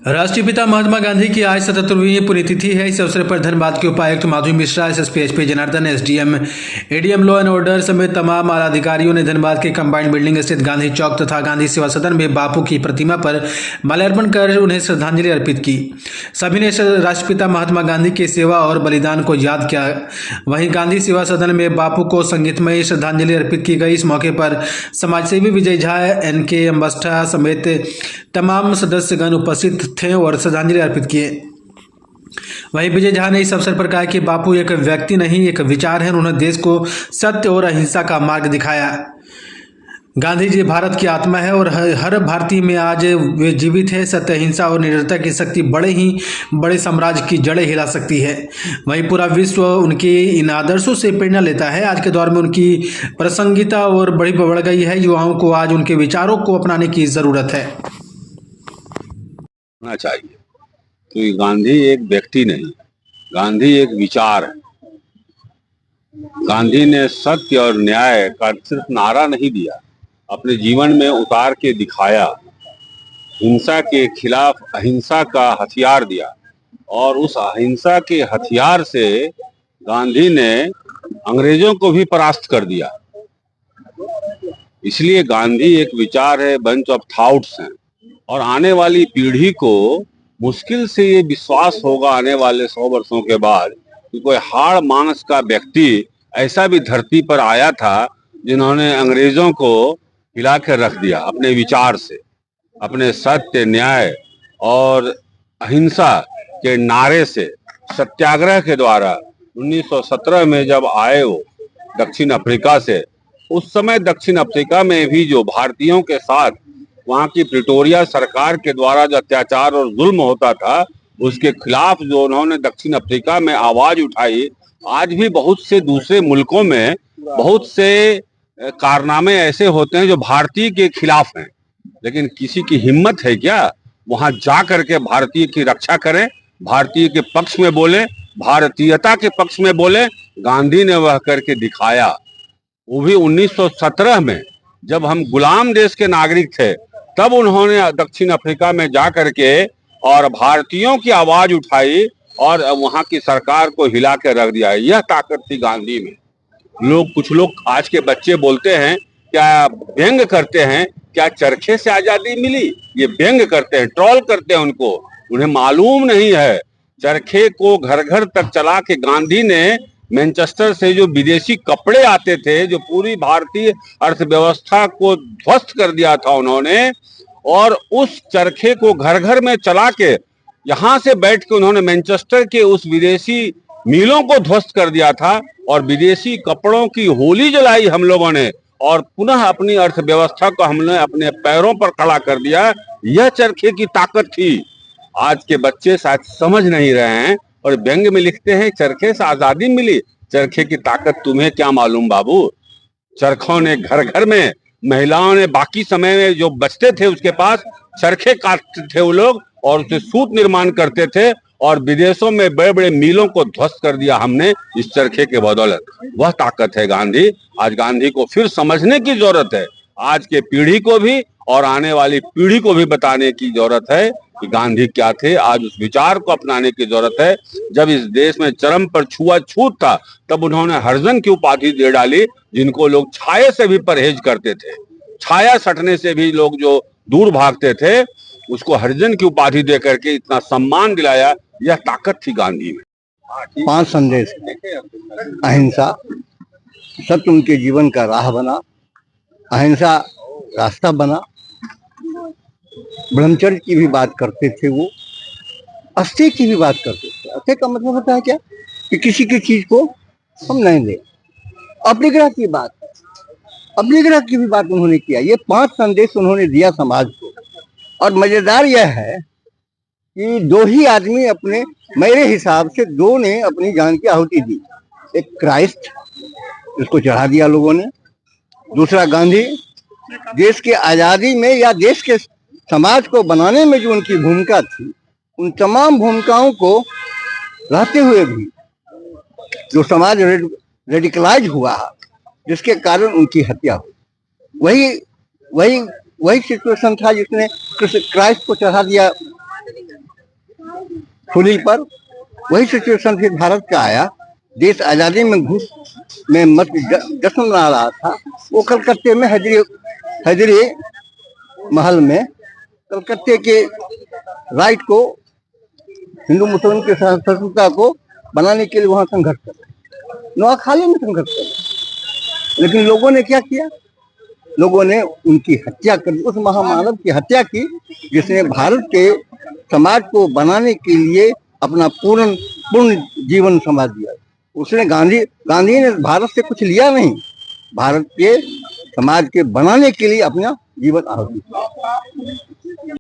राष्ट्रीय पिता महात्मा गांधी की आज 77वीं पुण्यतिथि है। इस अवसर पर धनबाद के उपायुक्त Madhuri Mishra, SSP HP Janardan, SDM ADM law and order समेत तमाम आला अधिकारियों ने धनबाद के कंबाइंड बिल्डिंग स्थित गांधी चौक तथा गांधी सेवा सदन में बापू की प्रतिमा पर माल्यार्पण कर उन्हें श्रद्धांजलि अर्पित की। सभी ने राष्ट्रपिता महात्मा गांधी की सेवा और बलिदान को याद किया। वहीं गांधी सेवा सदन में बापू को संगीतमय श्रद्धांजलि अर्पित की गई। इस मौके पर समाजसेवी विजय झा, एनके अम्बस्टा समेत तमाम सदस्यगण उपस्थित थे और श्रद्धांजलि अर्पित किए। वहीं विजय झा ने इस अवसर पर कहा कि बापू एक व्यक्ति नहीं, एक विचार है। उन्होंने देश को सत्य और अहिंसा का मार्ग दिखाया। गांधी जी भारत की आत्मा है और हर भारतीय में आज वे जीवित है। सत्य, अहिंसा और निडरता की शक्ति बड़े साम्राज्य की जड़ें हिला सकती है। वहीं पूरा विश्व उनके इन आदर्शों से प्रेरणा लेता है। आज के दौर में उनकी प्रासंगिकता और बढ़ गई है। युवाओं को आज उनके विचारों को अपनाने की जरूरत है। चाहिए तो गांधी एक व्यक्ति नहीं, गांधी एक विचार है। गांधी ने सत्य और न्याय का सिर्फ नारा नहीं दिया, अपने जीवन में उतार के दिखाया। हिंसा के खिलाफ अहिंसा का हथियार दिया और उस अहिंसा के हथियार से गांधी ने अंग्रेजों को भी परास्त कर दिया। इसलिए गांधी एक विचार है, बंच ऑफ थॉट्स हैं। और आने वाली पीढ़ी को मुश्किल से ये विश्वास होगा आने वाले 100 वर्षों के बाद कि कोई हाड़ मांस का व्यक्ति ऐसा भी धरती पर आया था जिन्होंने अंग्रेजों को हिला कर रख दिया अपने विचार से, अपने सत्य, न्याय और अहिंसा के नारे से। सत्याग्रह के द्वारा 1917 में जब आए वो दक्षिण अफ्रीका से, उस समय दक्षिण अफ्रीका में भी जो भारतीयों के साथ वहां की प्रिटोरिया सरकार के द्वारा जो अत्याचार और जुल्म होता था, उसके खिलाफ जो उन्होंने दक्षिण अफ्रीका में आवाज उठाई। आज भी बहुत से दूसरे मुल्कों में बहुत से कारनामे ऐसे होते हैं जो भारतीय के खिलाफ हैं, लेकिन किसी की हिम्मत है क्या वहां जा करके भारतीय की रक्षा करें, भारतीय के पक्ष में बोले, भारतीयता के पक्ष में बोले। गांधी ने वह करके दिखाया। वो भी 1917 में, जब हम गुलाम देश के नागरिक थे, तब उन्होंने दक्षिण अफ्रीका में जा करके और भारतीयों की आवाज उठाई और वहां की सरकार को हिला के रख दिया। यह ताकत थी गांधी में। कुछ लोग आज के बच्चे बोलते हैं, क्या व्यंग करते हैं, क्या चरखे से आजादी मिली? ये व्यंग करते हैं, ट्रोल करते हैं उनको। उन्हें मालूम नहीं है चरखे को घर घर तक चला के गांधी ने मैनचेस्टर से जो विदेशी कपड़े आते थे, जो पूरी भारतीय अर्थव्यवस्था को ध्वस्त कर दिया था उन्होंने, और उस चरखे को घर घर में चला के यहां से बैठ के उन्होंने मैनचेस्टर के उस विदेशी मिलों को ध्वस्त कर दिया था और विदेशी कपड़ों की होली जलाई हम लोगों ने और पुनः अपनी अर्थव्यवस्था को हमने अपने पैरों पर खड़ा कर दिया। यह चरखे की ताकत थी। आज के बच्चे शायद समझ नहीं रहे हैं और व्यंग में लिखते हैं चरखे से आजादी मिली। चरखे की ताकत तुम्हें क्या मालूम बाबू? चरखों ने घर घर में, महिलाओं ने बाकी समय में जो बचते थे उसके पास चरखे काटते थे वो लोग और उससे सूत निर्माण करते थे और विदेशों में बड़े बड़े मिलों को ध्वस्त कर दिया हमने इस चरखे के बदौलत। वह ताकत है गांधी। आज गांधी को फिर समझने की जरूरत है। आज के पीढ़ी को भी और आने वाली पीढ़ी को भी बताने की जरूरत है कि गांधी क्या थे। आज उस विचार को अपनाने की जरूरत है। जब इस देश में चरम पर छुआछूत था, तब उन्होंने हरिजन की उपाधि दे डाली, जिनको लोग छाये से भी परहेज करते थे। छाया सटने से भी लोग जो दूर भागते थे, उसको हरिजन की उपाधि दे करके इतना सम्मान दिलाया। यह ताकत थी गांधी में। 5 संदेश, अहिंसा, सत्य उनके जीवन का राह बना, अहिंसा रास्ता बना। ब्रह्मचर्य की भी बात करते थे वो, अस्त्य की भी बात करते थे। अस्त्य का मतलब होता है क्या कि किसी की चीज को हम नहीं ले। अपरिग्रह की बात, अपरिग्रह की भी बात उन्होंने किया। ये 5 संदेश उन्होंने दिया समाज को। और मजेदार यह है कि 2 ही आदमी अपने, मेरे हिसाब से 2 ने अपनी जान की आहुति दी। एक क्राइस्ट, इसको चढ़ा दिया लोगों ने। दूसरा गांधी, देश के आजादी में या देश के समाज को बनाने में जो उनकी भूमिका थी, उन तमाम भूमिकाओं को रहते हुए भी जो समाज रेडिकलाइज हुआ, जिसके कारण उनकी हत्या हुई, वही सिचुएशन था जिसने क्राइस्ट को चढ़ा दिया सूली पर। वही सिचुएशन फिर भारत का आया, देश आजादी में घुस में मत जश्न मना रहा था। वो कलकत्ते में हैदरी महल में कलकत्ते के राइट को, हिंदू मुसलमान के सहिष्णुता को बनाने के लिए वहां संघर्ष कर रहे, नोआखाली में संघर्ष कर रहे। लेकिन लोगों ने क्या किया? लोगों ने उनकी हत्या कर दी, उस महामानव की हत्या की जिसने भारत के समाज को बनाने के लिए अपना पूर्ण जीवन संवार दिया। उसने गांधी ने भारत से कुछ लिया नहीं, भारत के समाज के बनाने के लिए अपना जीवन आहुति दिया।